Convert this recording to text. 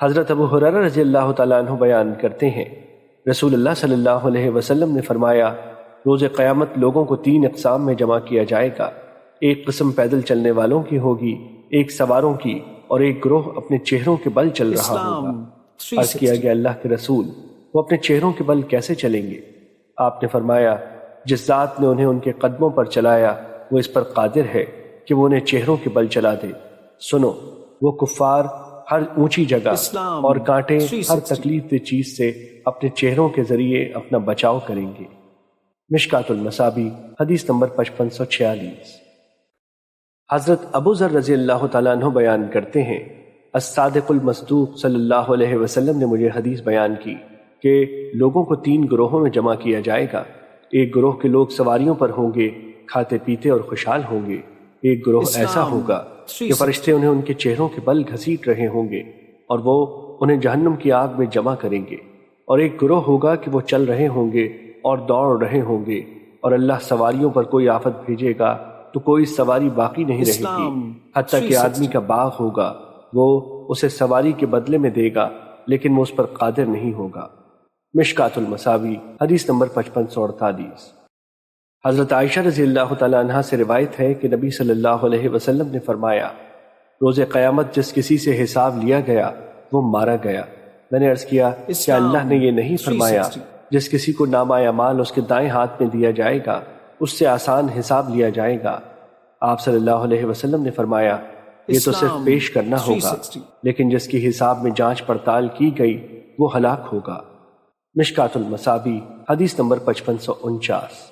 حضرت ابو ہریرہ رضی اللہ تعالیٰ عنہ بیان کرتے ہیں، رسول اللہ صلی اللہ علیہ وسلم نے فرمایا، روز قیامت لوگوں کو 3 اقسام میں جمع کیا جائے گا۔ ایک قسم پیدل چلنے والوں کی ہوگی، ایک سواروں کی، اور ایک گروہ اپنے چہروں کے بل چل رہا ہوگا۔ عرض کیا گیا اللہ کے رسول، وہ اپنے چہروں کے بل کیسے چلیں گے؟ آپ نے فرمایا، جس ذات نے انہیں ان کے قدموں پر چلایا وہ اس پر قادر ہے کہ وہ انہیں چہروں کے بل چلا دے۔ سنو، وہ کفار ہر اونچی جگہ اور کانٹے ہر تکلیف دہ چیز سے اپنے چہروں کے ذریعے اپنا بچاؤ کریں گے۔ مشکات المصابیح حدیث نمبر 5546۔ حضرت ابو ذر رضی اللہ تعالیٰ عنہ بیان کرتے ہیں، الصادق المصدوق صلی اللہ علیہ وسلم نے مجھے حدیث بیان کی کہ لوگوں کو 3 گروہوں میں جمع کیا جائے گا۔ ایک گروہ کے لوگ سواریوں پر ہوں گے، کھاتے پیتے اور خوشحال ہوں گے۔ ایک گروہ ایسا ہوگا کہ فرشتے انہیں ان کے چہروں کے بل گھسیٹ رہے ہوں گے اور وہ انہیں جہنم کی آگ میں جمع کریں گے۔ اور ایک گروہ ہوگا کہ وہ چل رہے ہوں گے اور دوڑ رہے ہوں گے، اور اللہ سواریوں پر کوئی آفت بھیجے گا تو کوئی سواری باقی نہیں رہے گی، حتیٰ کہ آدمی کا باغ ہوگا، وہ اسے سواری کے بدلے میں دے گا لیکن وہ اس پر قادر نہیں ہوگا۔ مشکات المصابیح حدیث نمبر 5548۔ حضرت عائشہ رضی اللہ تعالیٰ عنہا سے روایت ہے کہ نبی صلی اللہ علیہ وسلم نے فرمایا، روز قیامت جس کسی سے حساب لیا گیا وہ مارا گیا۔ میں نے عرض کیا، کیا اللہ نے یہ نہیں فرمایا جس کسی کو نامہ اعمال اس کے دائیں ہاتھ میں دیا جائے گا اس سے آسان حساب لیا جائے گا؟ آپ صلی اللہ علیہ وسلم نے فرمایا، یہ تو صرف پیش کرنا ہوگا، لیکن جس کی حساب میں جانچ پڑتال کی گئی وہ ہلاک ہوگا۔ مشکات المصابیح حدیث نمبر 5549۔